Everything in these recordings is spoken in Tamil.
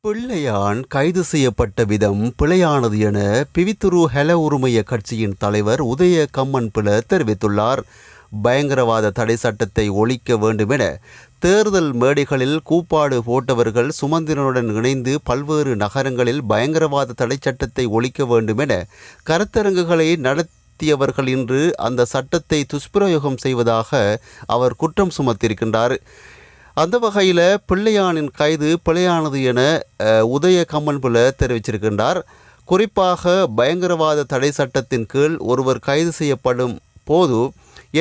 பிள்ளையான் கைது செய்யப்பட்ட விதம் பிழையானது என பிவித்துரு ஹெல உரிமைய கட்சியின் தலைவர் உதய கம்மன்பில தெரிவித்துள்ளார். பயங்கரவாத தடை சட்டத்தை ஒழிக்க வேண்டுமென தேர்தல் மேடைகளில் கூப்பாடு போட்டவர்கள் சுமந்திரனுடன் இணைந்து பல்வேறு நகரங்களில் பயங்கரவாத தடை சட்டத்தை ஒழிக்க வேண்டுமென கருத்தரங்குகளை நடத்தியவர்கள் இன்று அந்த சட்டத்தை துஷ்பிரயோகம் செய்வதாக அவர் குற்றம் சுமத்தியிருக்கின்றார். அந்த வகையில் பிள்ளையானின் கைது பிழையானது என உதய கம்மன்பில தெரிவிச்சிருக்கின்றார். குறிப்பாக பயங்கரவாத தடை சட்டத்தின் கீழ் ஒருவர் கைது செய்யப்படும் போது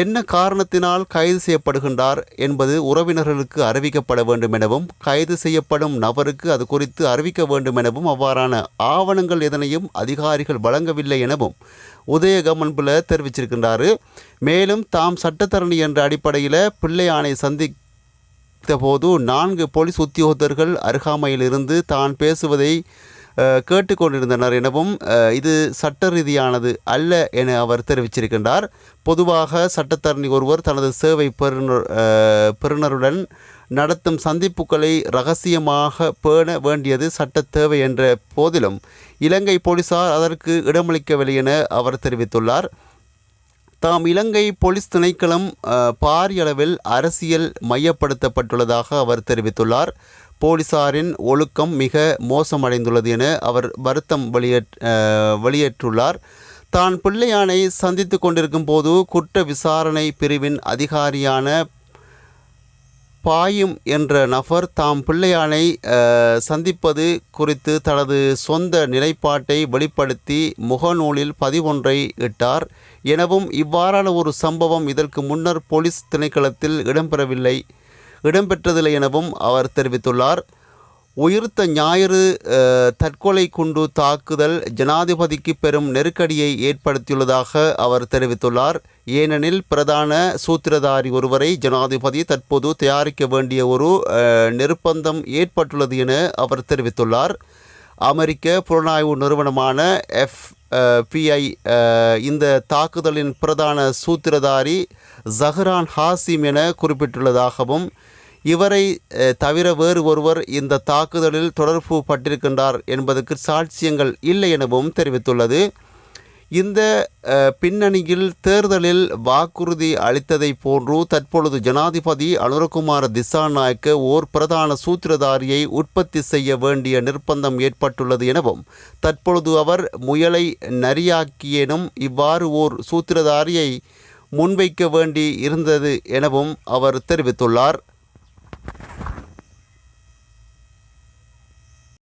என்ன காரணத்தினால் கைது செய்யப்படுகின்றார் என்பது உறவினர்களுக்கு அறிவிக்கப்பட வேண்டும் எனவும் கைது செய்யப்படும் நபருக்கு அது குறித்து அறிவிக்க வேண்டும் எனவும் அவ்வாறான ஆவணங்கள் எதனையும் அதிகாரிகள் வழங்கவில்லை எனவும் உதய கம்மன்பில தெரிவிச்சிருக்கின்றார். மேலும் தாம் சட்டத்தரணி என்ற அடிப்படையில் பிள்ளையானை போது 4 போலீஸ் உத்தியோகத்தர்கள் அருகாமையில் இருந்து தான் பேசுவதை கேட்டுக்கொண்டிருந்தனர் எனவும் இது சட்ட ரீதியானது அல்ல என அவர் தெரிவிச்சிருக்கின்றார். பொதுவாக சட்டத்தரணி ஒருவர் தனது சேவை பெறுநருடன் நடத்தும் சந்திப்புகளை இரகசியமாக பேண வேண்டியது சட்ட தேவை என்ற போதிலும் இலங்கை போலீசார் அதற்கு இடமளிக்கவில்லை என அவர் தெரிவித்துள்ளார். தாம் இலங்கை போலீஸ் திணைக்களம் பாரிய அளவில் அரசியல் மையப்படுத்தப்பட்டுள்ளதாக அவர் தெரிவித்துள்ளார். போலீசாரின் ஒழுக்கம் மிக மோசமடைந்துள்ளது என அவர் வருத்தம் வெளியேற்றுள்ளார். தான் பிள்ளையானை சந்தித்து கொண்டிருக்கும் போது குற்ற விசாரணை பிரிவின் அதிகாரியான பாயும் என்ற நபர் தாம் பிள்ளையானை சந்திப்பது குறித்து தனது சொந்த நிலைப்பாட்டை வெளிப்படுத்தி முகநூலில் பதிவொன்றை இட்டார் எனவும் இவ்வாறான ஒரு சம்பவம் இதற்கு முன்னர் போலீஸ் திணைக்களத்தில் இடம்பெற்றதில்லை எனவும் அவர் தெரிவித்துள்ளார். உயிர்த்த ஞாயிறு தற்கொலை குண்டு தாக்குதல் ஜனாதிபதிக்கு பெரும் நெருக்கடியை ஏற்படுத்தியுள்ளதாக அவர் தெரிவித்துள்ளார். ஏனெனில் பிரதான சூத்திரதாரி ஒருவரை ஜனாதிபதி தற்போது தயாரிக்க வேண்டிய ஒரு நிர்பந்தம் ஏற்பட்டுள்ளது என அவர் தெரிவித்துள்ளார். அமெரிக்க புலனாய்வு நிறுவனமான FBI இந்த தாக்குதலின் பிரதான சூத்திரதாரி ஜஹ்ரான் ஹாசிம் என குறிப்பிட்டுள்ளதாகவும் இவரை தவிர வேறு ஒருவர் இந்த தாக்குதலில் தொடர்பு பட்டிருக்கின்றார் என்பதற்கு சாட்சியங்கள் இல்லை எனவும் தெரிவித்துள்ளது. இந்த பின்னணியில் தேர்தலில் வாக்குறுதி அளித்ததை போன்று தற்பொழுது ஜனாதிபதி அனுரகுமார திசாநாயக்க ஓர் பிரதான சூத்திரதாரியை உற்பத்தி செய்ய வேண்டிய நிர்பந்தம் ஏற்பட்டுள்ளது எனவும் தற்பொழுது அவர் முயலை நரியாக்கியேனும் இவ்வாறு ஓர் சூத்திரதாரியை முன்வைக்க வேண்டி இருந்தது எனவும் அவர் தெரிவித்துள்ளார்.